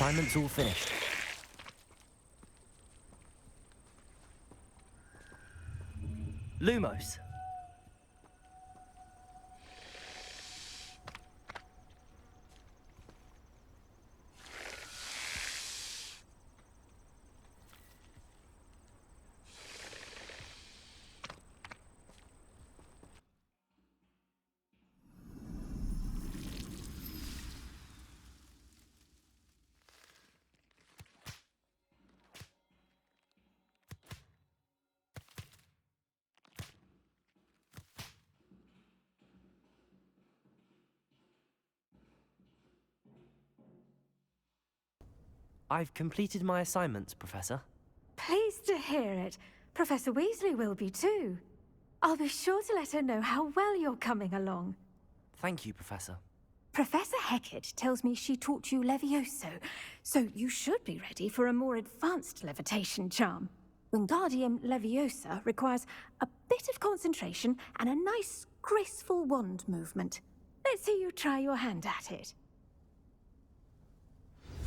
assignment's all finished. Lumos. I've completed my assignments, Professor. Pleased to hear it. Professor Weasley will be too. I'll be sure to let her know how well you're coming along. Thank you, Professor. Professor Hecat tells me she taught you Levioso, so you should be ready for a more advanced levitation charm. Wingardium Leviosa requires a bit of concentration and a nice, graceful wand movement. Let's see you try your hand at it.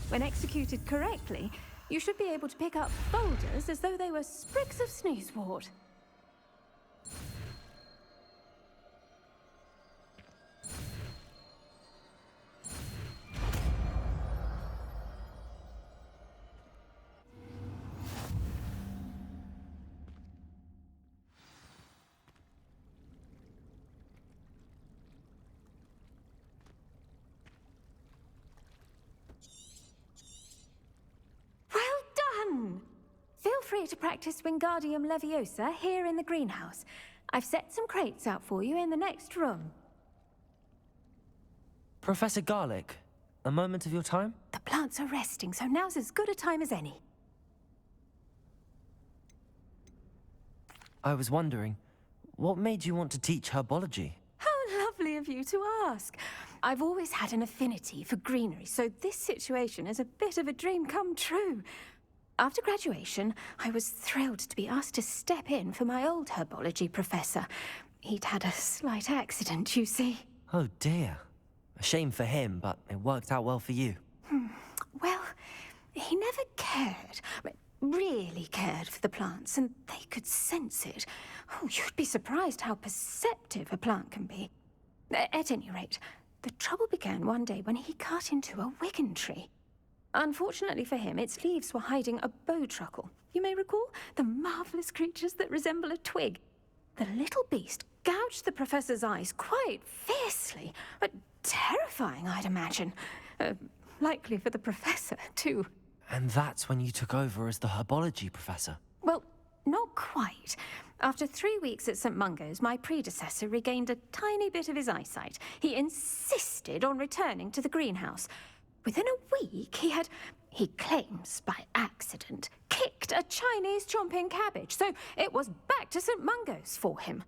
When executed correctly, you should be able to pick up boulders as though they were sprigs of sneezewort. Feel free to practice Wingardium Leviosa here in the greenhouse. I've set some crates out for you in the next room. Professor Garlick, a moment of your time? The plants are resting, so now's as good a time as any. I was wondering, what made you want to teach herbology? How lovely of you to ask. I've always had an affinity for greenery, so this situation is a bit of a dream come true. After graduation, I was thrilled to be asked to step in for my old herbology professor. He'd had a slight accident, you see. Oh dear. A shame for him, but it worked out well for you. Well, he never cared, really cared for the plants, and they could sense it. Oh, you'd be surprised how perceptive a plant can be. At any rate, the trouble began one day when he cut into a Wigan tree. Unfortunately for him, its leaves were hiding a bowtruckle. You may recall the marvelous creatures that resemble a twig. The little beast gouged the professor's eyes quite fiercely, but terrifying, I'd imagine. Likely for the professor, too. And that's when you took over as the herbology professor? Well, not quite. After 3 weeks at St. Mungo's, my predecessor regained a tiny bit of his eyesight. He insisted on returning to the greenhouse. Within a week, he claims by accident, kicked a Chinese chomping cabbage, so it was back to St. Mungo's for him.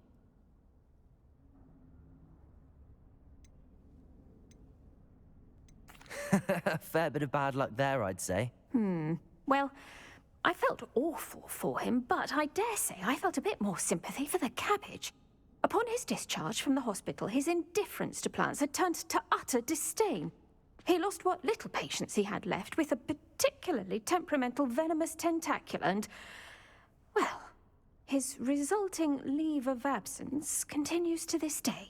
A fair bit of bad luck there, I'd say. Well, I felt awful for him, but I dare say I felt a bit more sympathy for the cabbage. Upon his discharge from the hospital, his indifference to plants had turned to utter disdain. He lost what little patience he had left with a particularly temperamental venomous tentacula and, well, his resulting leave of absence continues to this day.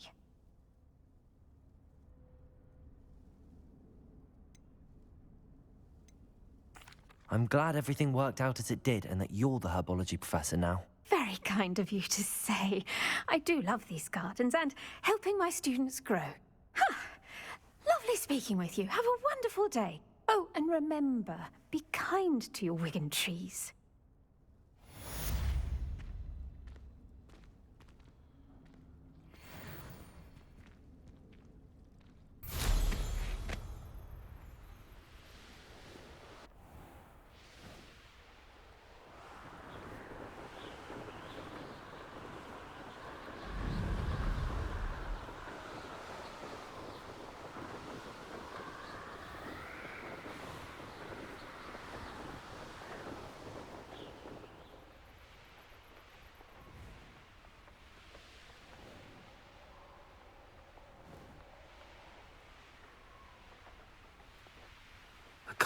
I'm glad everything worked out as it did and that you're the herbology professor now. Very kind of you to say. I do love these gardens and helping my students grow. Lovely speaking with you. Have a wonderful day. Oh, and remember, be kind to your Wigan trees.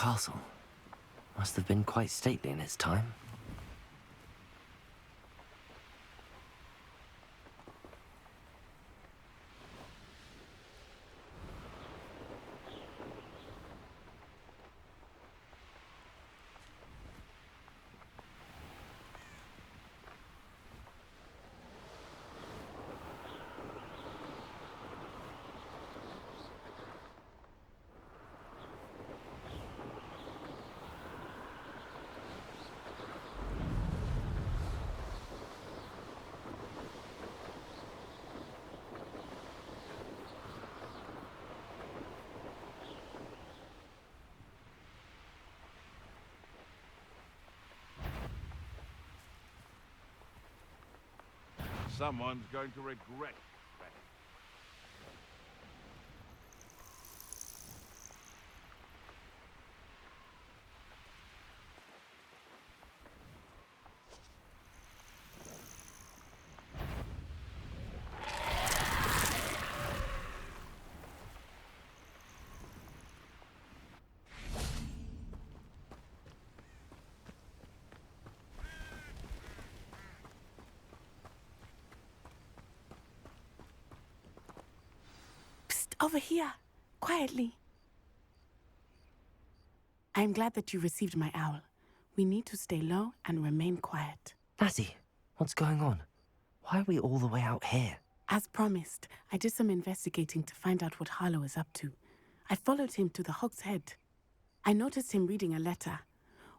castle. Must have been quite stately in its time. Someone's going to regret that. Over here, quietly. I'm glad that you received my owl. We need to stay low and remain quiet. Natty, what's going on? Why are we all the way out here? As promised, I did some investigating to find out what Harlow is up to. I followed him to the Hog's Head. I noticed him reading a letter.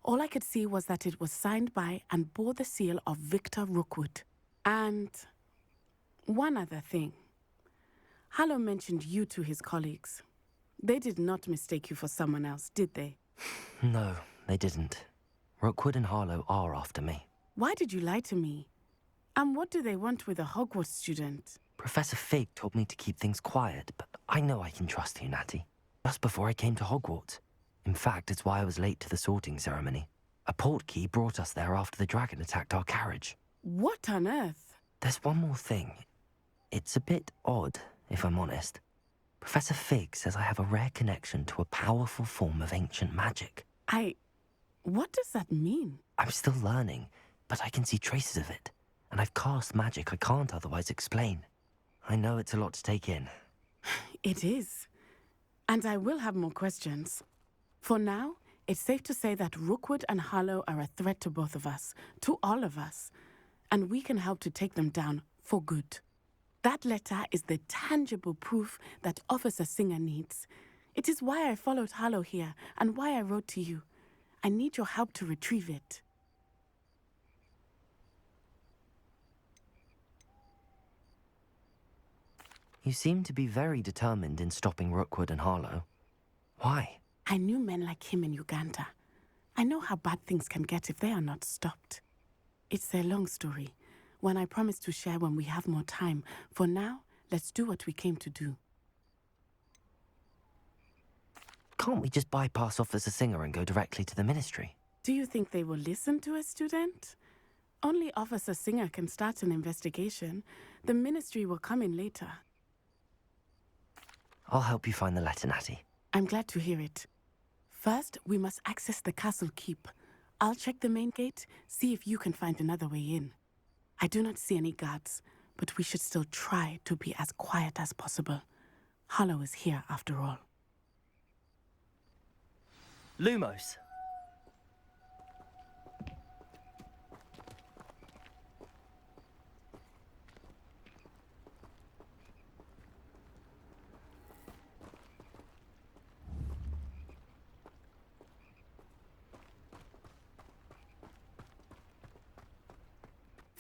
All I could see was that it was signed by and bore the seal of Victor Rookwood. And one other thing. Harlow mentioned you to his colleagues. They did not mistake you for someone else, did they? No, they didn't. Rookwood and Harlow are after me. Why did you lie to me? And what do they want with a Hogwarts student? Professor Fig told me to keep things quiet, but I know I can trust you, Natty. Just before I came to Hogwarts. In fact, it's why I was late to the sorting ceremony. A portkey brought us there after the dragon attacked our carriage. What on earth? There's one more thing. It's a bit odd, if I'm honest. Professor Fig says I have a rare connection to a powerful form of ancient magic. What does that mean? I'm still learning, but I can see traces of it. And I've cast magic I can't otherwise explain. I know it's a lot to take in. It is. And I will have more questions. For now, it's safe to say that Rookwood and Harlow are a threat to both of us, to all of us. And we can help to take them down for good. That letter is the tangible proof that Officer Singer needs. It is why I followed Harlow here and why I wrote to you. I need your help to retrieve it. You seem to be very determined in stopping Rookwood and Harlow. Why? I knew men like him in Uganda. I know how bad things can get if they are not stopped. It's a long story, one I promise to share when we have more time. For now, let's do what we came to do. Can't we just bypass Officer Singer and go directly to the Ministry? Do you think they will listen to a student? Only Officer Singer can start an investigation. The Ministry will come in later. I'll help you find the letter, Natty. I'm glad to hear it. First, we must access the castle keep. I'll check the main gate, see if you can find another way in. I do not see any guards, but we should still try to be as quiet as possible. Harlow is here after all. Lumos!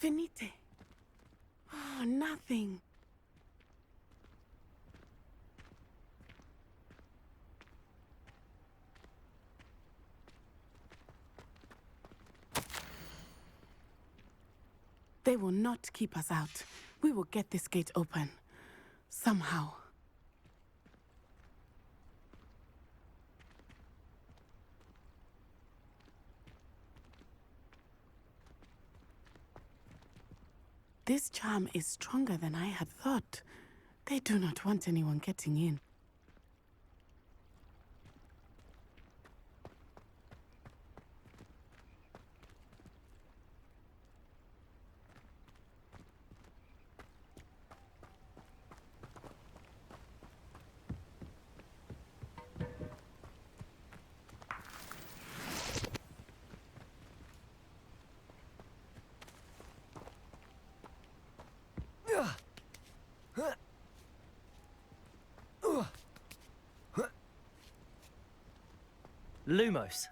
Venite. Oh, nothing. They will not keep us out. We will get this gate open. Somehow. This charm is stronger than I had thought. They do not want anyone getting in. Lumos.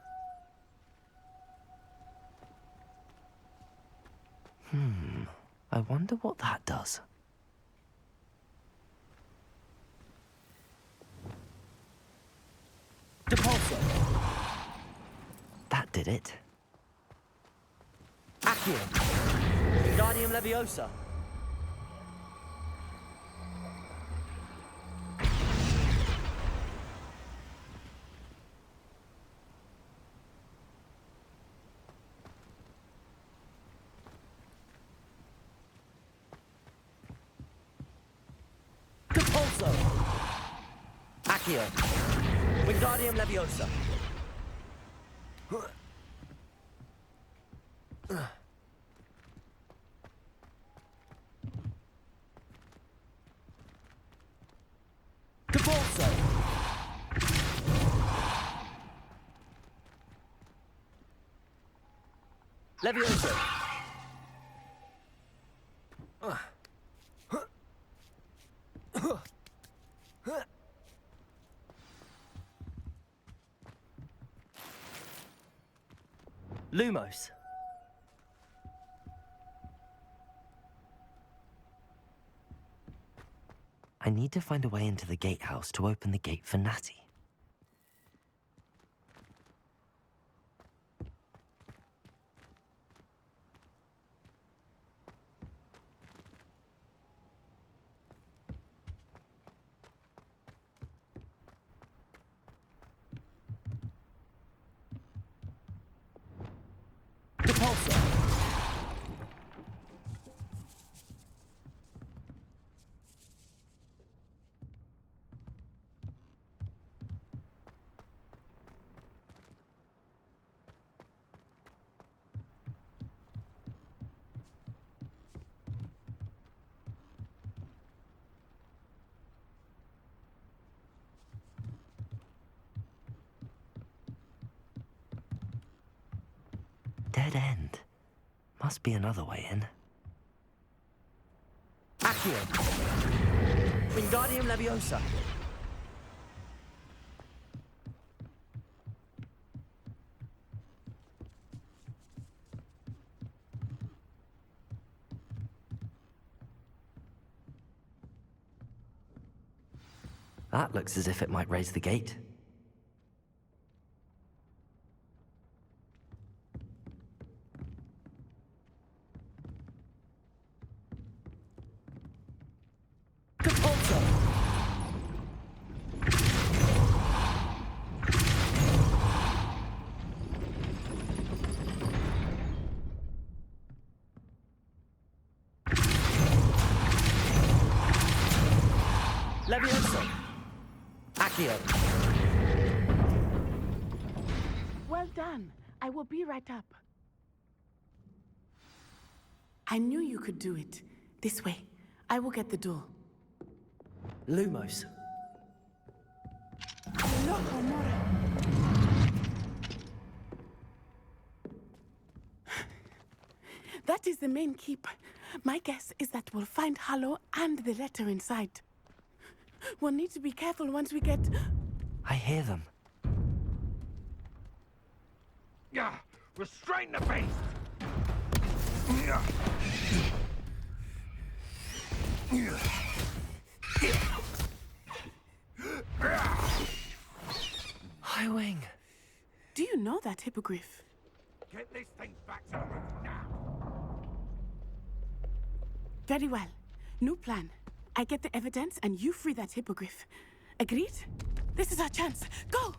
I wonder what that does. Depulso. That did it. Accio. Wingardium Leviosa. Depulso. Accio. Wingardium Leviosa. Depulso. Leviosa. Lumos. I need to find a way into the gatehouse to open the gate for Natty. Depulso. Dead end. Must be another way in. Accio. Wingardium Leviosa. That looks as if it might raise the gate. Depulso. Leviosa. Accio. Well done. I will be right up. I knew you could do it. This way. I will get the door. Lumos. That is the main keep. My guess is that we'll find Hallow and the letter inside. We'll need to be careful once we get... I hear them. Yeah, restrain the beast! High Wing. Do you know that hippogriff? Get this thing back to the roof now! Very well. New plan. I get the evidence and you free that hippogriff. Agreed? This is our chance. Go!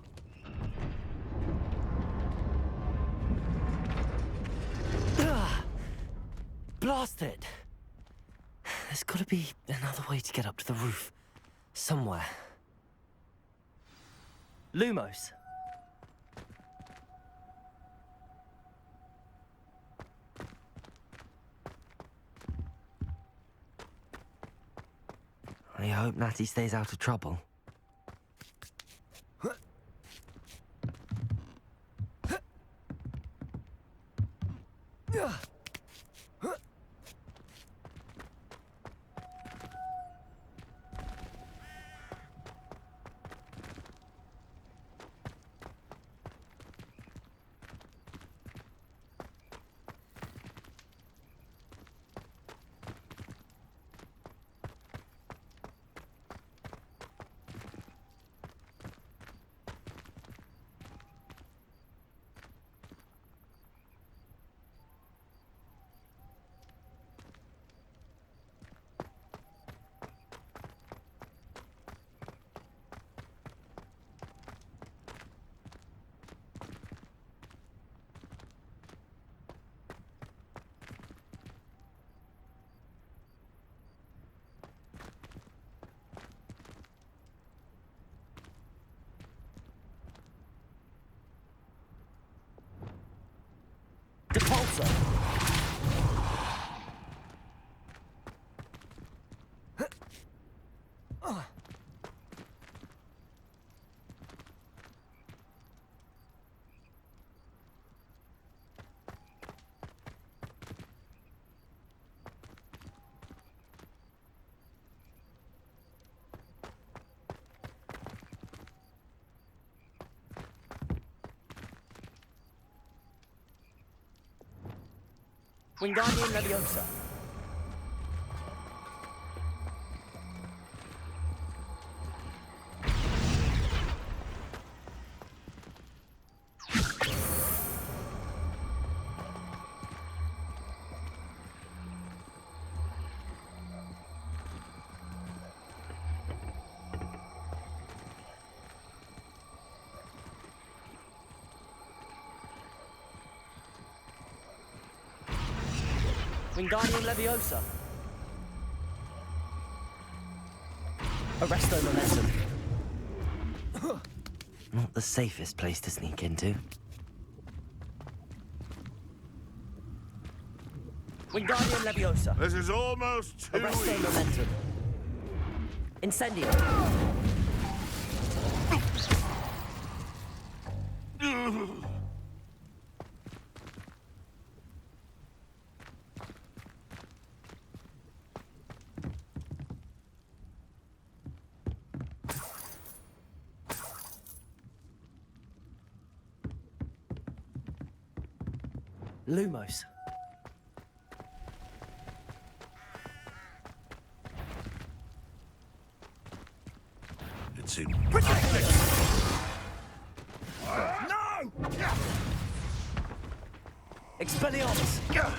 Blast it! There's gotta be another way to get up to the roof. Somewhere. Lumos. I hope Natty stays out of trouble. Catapulso. Wingardium Leviosa. Wingardium Leviosa. Arresto Momentum. Not the safest place to sneak into. Wingardium Leviosa. This is almost too Arresto easy. Momentum. Incendio. Lumos. It's in. Protect it! No! Expelliarmus. No!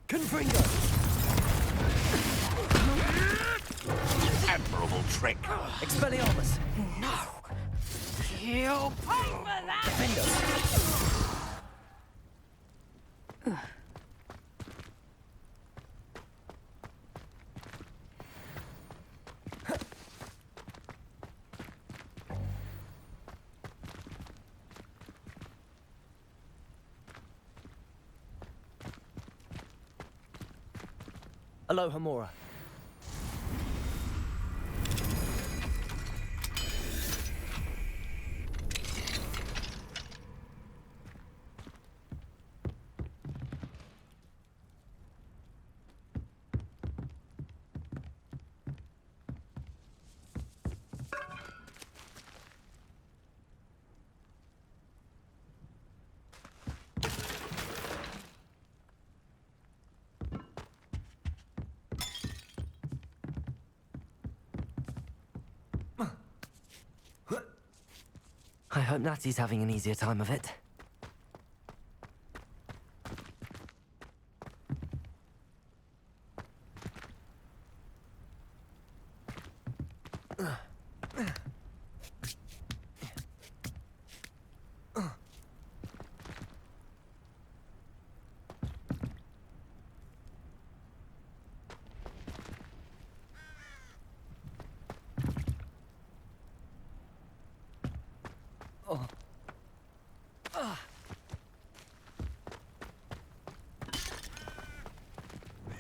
Confringo. Admirable trick. Expelliarmus. You'll pay for that! Defendo. Alohomora. I hope Natty's having an easier time of it.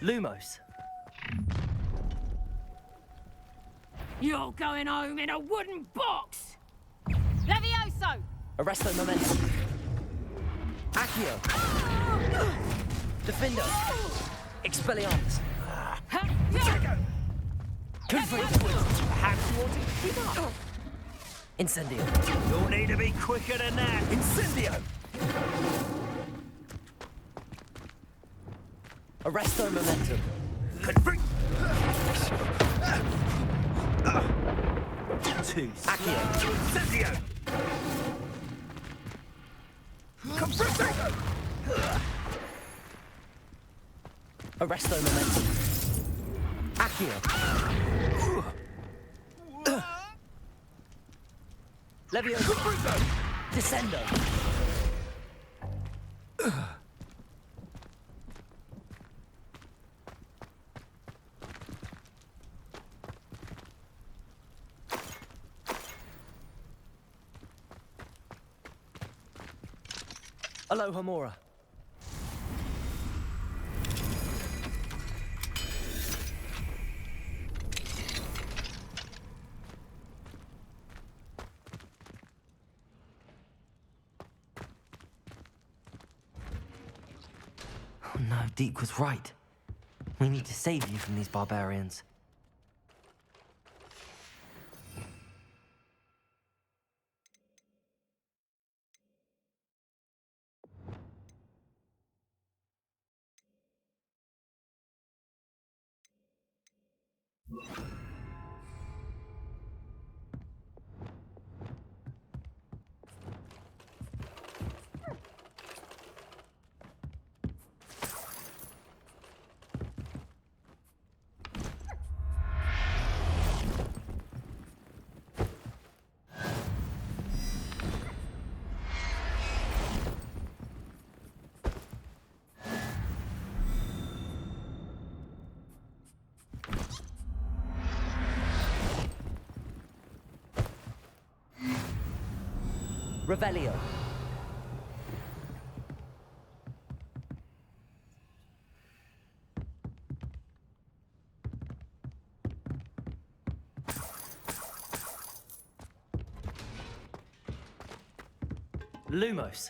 Lumos. You're going home in a wooden box! Levioso! Arresto Momentum. Accio. Defendo. Expelliarmus. Confringo. Incendio. You'll need to be quicker than that. Incendio. Arresto Momentum. Confring. Accio. Incendio. Confringo. Arresto Momentum. Accio. Leviosa. Descendo. Aloha Mora. Oh no, Deke was right. We need to save you from these barbarians. Revelio. Lumos.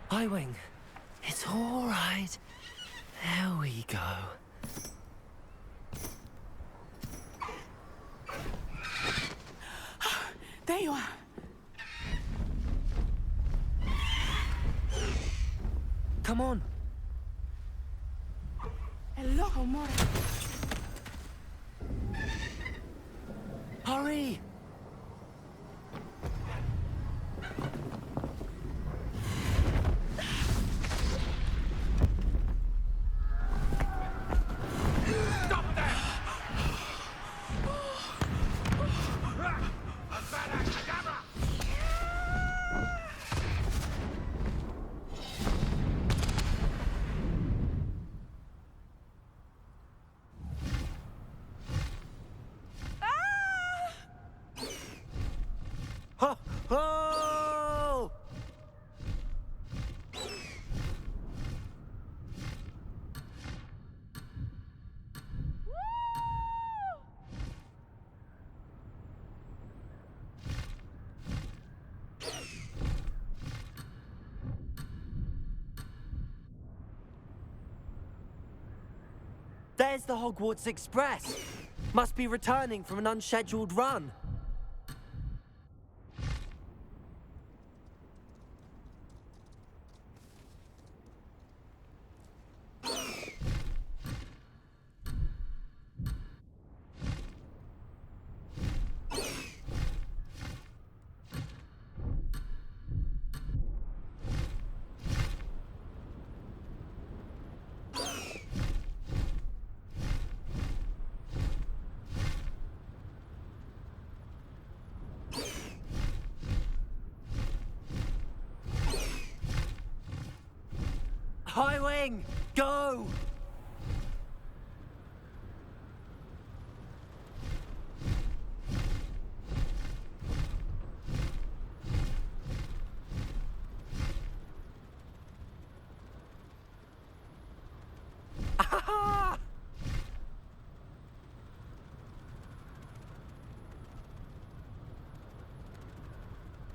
Highwing, it's all right. There we go. There you are. Come on. Aloha Mora. Hurry! Ho! Ho! There's the Hogwarts Express. Must be returning from an unscheduled run. High Wing, go!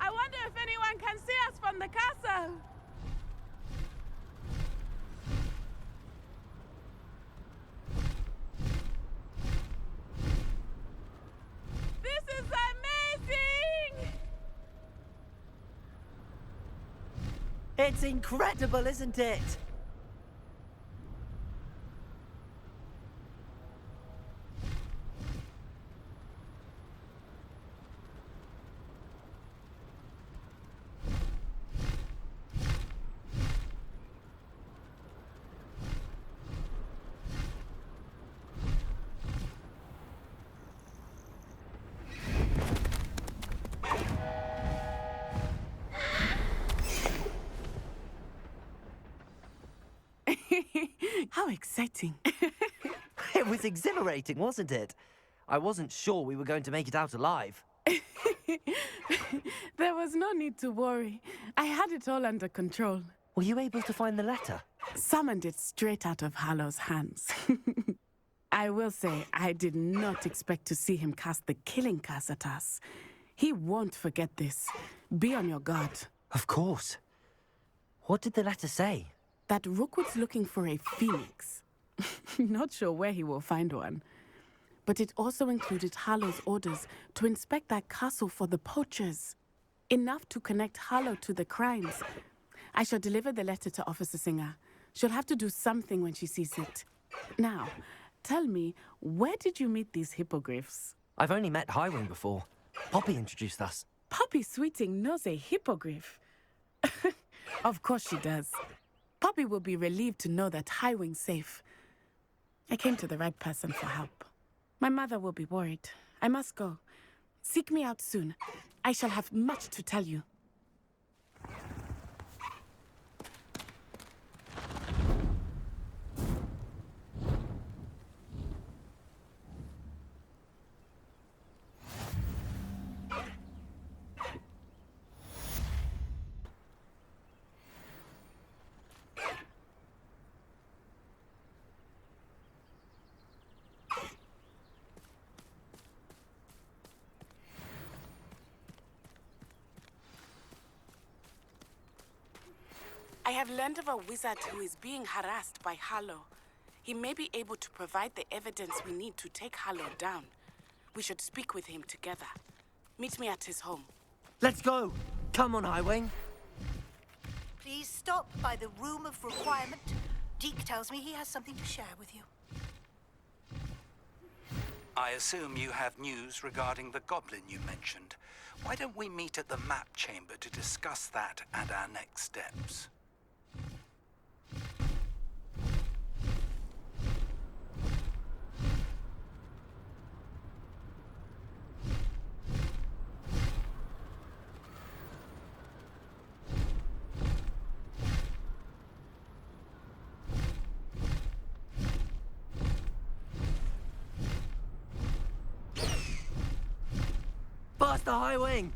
I wonder if anyone can see us from the castle. This is amazing! It's incredible, isn't it? How exciting. It was exhilarating, wasn't it? I wasn't sure we were going to make it out alive. There was no need to worry. I had it all under control. Were you able to find the letter? Summoned it straight out of Hallow's hands. I will say, I did not expect to see him cast the killing curse at us. He won't forget this. Be on your guard. Of course. What did the letter say? That Rookwood's looking for a phoenix. Not sure where he will find one. But it also included Harlow's orders to inspect that castle for the poachers. Enough to connect Harlow to the crimes. I shall deliver the letter to Officer Singer. She'll have to do something when she sees it. Now, tell me, where did you meet these hippogriffs? I've only met Highwing before. Poppy introduced us. Poppy Sweeting knows a hippogriff. Of course she does. Poppy will be relieved to know that Highwing's safe. I came to the right person for help. My mother will be worried. I must go. Seek me out soon. I shall have much to tell you. I have learned of a wizard who is being harassed by Harlow. He may be able to provide the evidence we need to take Harlow down. We should speak with him together. Meet me at his home. Let's go! Come on, Highwing. Please stop by the Room of Requirement. Deke tells me he has something to share with you. I assume you have news regarding the goblin you mentioned. Why don't we meet at the map chamber to discuss that and our next steps? Faster, Highwing!